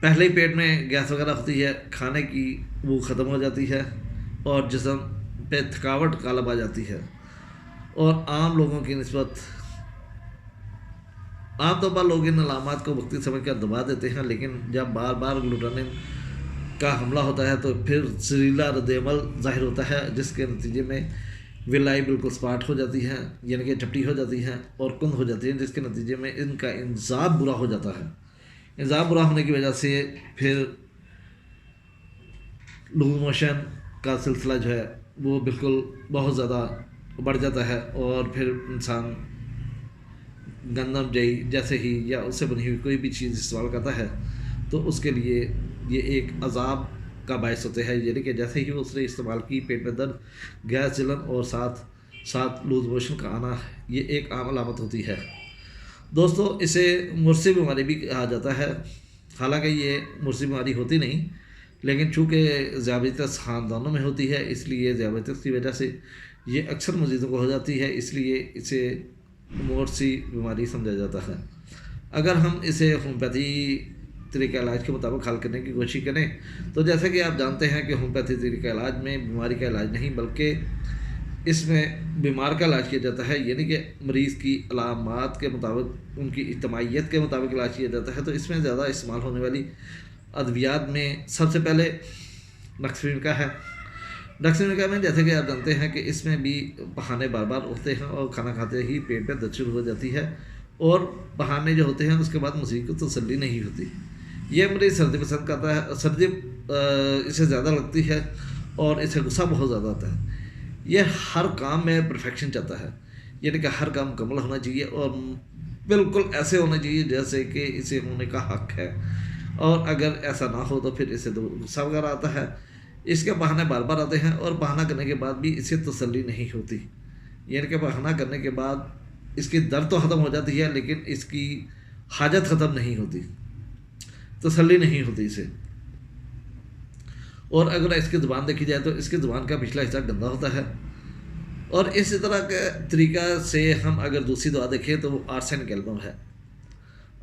پہلے ہی پیٹ میں گیس وغیرہ ہوتی ہے، کھانے کی وہ ختم ہو جاتی ہے اور جسم پہ تھکاوٹ غالب آ جاتی ہے، اور عام لوگوں کی نسبت عام طور پر لوگ ان علامات کو وقتی سمجھ کر دبا دیتے ہیں، لیکن جب بار بار گلوٹامن کا حملہ ہوتا ہے تو پھر زہریلا رد عمل ظاہر ہوتا ہے، جس کے نتیجے میں ولائی بالکل سپاٹ ہو جاتی ہے، یعنی کہ چپٹی ہو جاتی ہے اور کند ہو جاتی ہے، جس کے نتیجے میں ان کا انتظام برا ہو جاتا ہے۔ انتظام برا ہونے کی وجہ سے پھر لوز موشن کا سلسلہ جو ہے وہ بالکل بہت زیادہ بڑھ جاتا ہے، اور پھر انسان گندم جئی جیسے ہی یا اس سے بنی ہوئی کوئی بھی چیز استعمال کرتا ہے تو اس کے لیے یہ ایک عذاب کا باعث ہوتے ہیں، یعنی کہ جیسے ہی اس نے استعمال کی پیٹ میں درد، گیس جلن اور ساتھ ساتھ لوز موشن کا آنا، یہ ایک عام علامت ہوتی ہے۔ دوستو، اسے مرثی بیماری بھی کہا جاتا ہے، حالانکہ یہ مرثی بیماری ہوتی نہیں، لیکن چونکہ ذیابیطس خاندانوں میں ہوتی ہے اس لیے ذیابیطس کی وجہ سے یہ اکثر مریضوں کو ہو جاتی ہے، اس لیے اسے مرثی بیماری سمجھا جاتا ہے۔ اگر ہم اسے ہومیوپیتھی طریقہ علاج کے مطابق حل کرنے کی کوشش کریں تو جیسا کہ آپ جانتے ہیں کہ ہومیوپیتھی طریقہ علاج میں بیماری کا علاج نہیں بلکہ اس میں بیمار کا علاج کیا جاتا ہے، یعنی کہ مریض کی علامات کے مطابق ان کی اجتماعیت کے مطابق علاج کیا جاتا ہے۔ تو اس میں زیادہ استعمال ہونے والی ادویات میں سب سے پہلے نکسوین ہے۔ نکسوین میں جیسے کہ آپ جانتے ہیں کہ اس میں بھی بہانے بار بار ہوتے ہیں اور کھانا کھاتے ہی پیٹ میں درد شروع ہو جاتی ہے، اور بہانے جو ہوتے ہیں اس کے بعد مریض کو تسلی نہیں ہوتی۔ یہ مریض سردی پسند کرتا ہے، سردی اسے زیادہ لگتی ہے اور اسے غصہ بہت زیادہ آتا ہے۔ یہ ہر کام میں پرفیکشن چاہتا ہے، یعنی کہ ہر کام مکمل ہونا چاہیے اور بالکل ایسے ہونا چاہیے جیسے کہ اسے ہونے کا حق ہے، اور اگر ایسا نہ ہو تو پھر اسے غصہ وغیرہ آتا ہے۔ اس کے بہانے بار بار آتے ہیں اور بہانہ کرنے کے بعد بھی اسے تسلی نہیں ہوتی، یعنی کہ بہانہ کرنے کے بعد اس کی درد تو ختم ہو جاتی ہے لیکن اس کی حاجت ختم نہیں ہوتی، تسلی نہیں ہوتی اسے۔ اور اگر اس کی زبان دیکھی جائے تو اس کی زبان کا پچھلا حصہ گندا ہوتا ہے، اور اسی طرح کے طریقہ سے ہم اگر دوسری دوا دیکھیں تو وہ آرسینک ایلبم ہے۔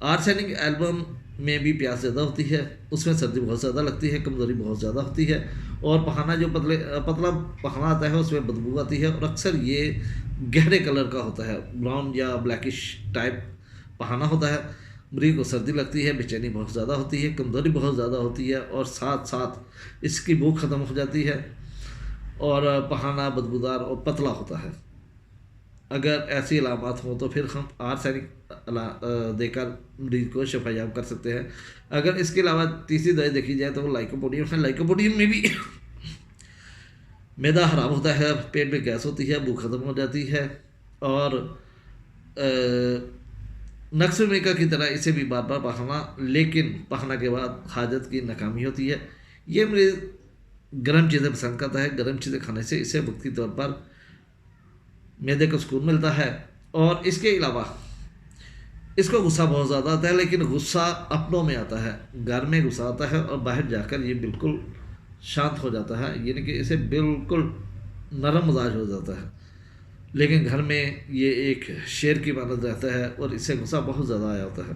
آرسینک ایلبم میں بھی پیاس زیادہ ہوتی ہے، اس میں سردی بہت زیادہ لگتی ہے، کمزوری بہت زیادہ ہوتی ہے، اور پخانہ جو پتلا پخانہ آتا ہے اس میں بدبو آتی ہے، اور اکثر یہ گہرے کلر کا ہوتا ہے، براؤن یا بلیکش ٹائپ پخانہ ہوتا ہے۔ مریض کو سردی لگتی ہے، بے چینی بہت زیادہ ہوتی ہے، کمزوری بہت زیادہ ہوتی ہے، اور ساتھ ساتھ اس کی بھوک ختم ہو جاتی ہے، اور پخانہ بدبودار اور پتلا ہوتا ہے۔ اگر ایسی علامات ہوں تو پھر ہم آرسینک دے کر مریض کو شفا یاب کر سکتے ہیں۔ اگر اس کے علاوہ تیسری دوائی دیکھی جائے تو وہ لائکوپوڈیم ہے۔ لائکوپوڈیم میں بھی معدہ خراب ہوتا ہے، پیٹ میں گیس ہوتی ہے، بھوک ختم ہو جاتی ہے، اور نکسومیکا کی طرح اسے بھی بار بار پخانا، لیکن پخانا کے بعد حاجت کی ناکامی ہوتی ہے۔ یہ مریض گرم چیزیں پسند کرتا ہے، گرم چیزیں کھانے سے اسے وقتی طور پر معدے کو سکون ملتا ہے، اور اس کے علاوہ اس کو غصہ بہت زیادہ آتا ہے، لیکن غصہ اپنوں میں آتا ہے، گھر میں غصہ آتا ہے اور باہر جا کر یہ بالکل شانت ہو جاتا ہے، یعنی کہ اسے بالکل نرم مزاج ہو جاتا ہے، لیکن گھر میں یہ ایک شیر کی مانند رہتا ہے اور اسے غصہ بہت زیادہ آیا ہوتا ہے۔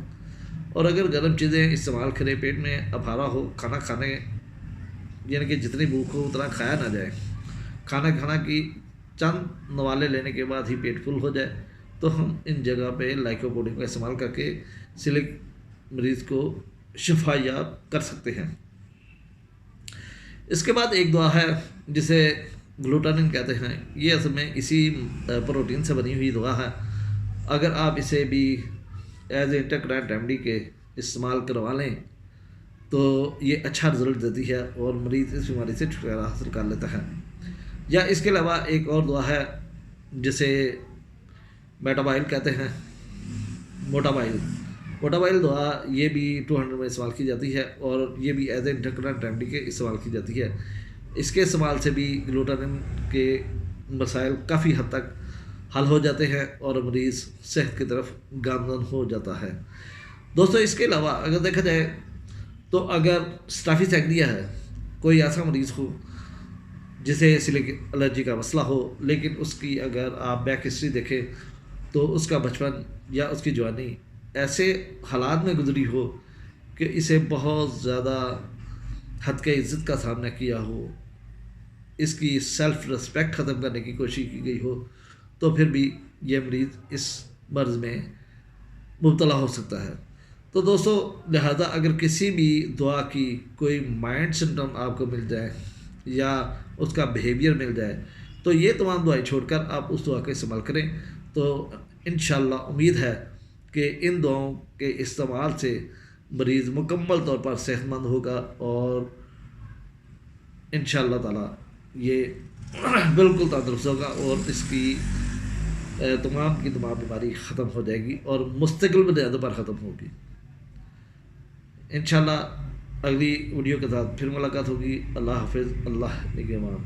اور اگر گرم چیزیں استعمال کریں، پیٹ میں افارہ ہو، کھانا کھانے یعنی کہ جتنی بھوک ہو اتنا کھایا نہ جائے، کھانا کی چند نوالے لینے کے بعد ہی پیٹ فل ہو جائے، تو ہم ان جگہ پہ لائکوپوڈیم کا استعمال کر کے سیلک مریض کو شفا یاب کر سکتے ہیں۔ اس کے بعد ایک دوا ہے جسے گلوٹامن کہتے ہیں، یہ اصل میں اسی پروٹین سے بنی ہوئی دوا ہے۔ اگر آپ اسے بھی ایز اے انٹرکرینٹ ریمیڈی کے استعمال کروا لیں تو یہ اچھا رزلٹ دیتی ہے اور مریض اس بیماری سے چھٹکارا حاصل کر لیتا ہے۔ یا اس کے علاوہ ایک اور دوا ہے جسے میٹابائل کہتے ہیں، موٹابائل دوا، یہ بھی 200 میں استعمال کی جاتی ہے، اور یہ بھی ایز اے انٹرکرینٹ ریمیڈی کے استعمال کی جاتی ہے۔ اس کے استعمال سے بھی گلوٹامن کے مسائل کافی حد تک حل ہو جاتے ہیں اور مریض صحت کی طرف گامزن ہو جاتا ہے۔ دوستو، اس کے علاوہ اگر دیکھا جائے تو اگر اسٹافیس ایگریا ہے، کوئی ایسا مریض ہو جسے سلک الرجی کا مسئلہ ہو، لیکن اس کی اگر آپ بیک ہسٹری دیکھیں تو اس کا بچپن یا اس کی جوانی ایسے حالات میں گزری ہو کہ اسے بہت زیادہ حد کے عزت کا سامنا کیا ہو، اس کی سیلف رسپیکٹ ختم کرنے کی کوشش کی گئی ہو، تو پھر بھی یہ مریض اس مرض میں مبتلا ہو سکتا ہے۔ تو دوستو لہذا اگر کسی بھی دعا کی کوئی مائنڈ سمٹم آپ کو مل جائے یا اس کا بیہیویئر مل جائے تو یہ تمام دعائیں چھوڑ کر آپ اس دعا کا استعمال کریں، تو انشاءاللہ امید ہے کہ ان دعاؤں کے استعمال سے مریض مکمل طور پر صحت مند ہوگا اور انشاءاللہ تعالی یہ بالکل تندرست ہوگا اور اس کی تمام کی تمام بیماری ختم ہو جائے گی اور مستقل بنیادوں پر ختم ہوگی۔ انشاءاللہ اگلی ویڈیو کے ساتھ پھر ملاقات ہوگی۔ اللہ حافظ، اللہ نگہبان۔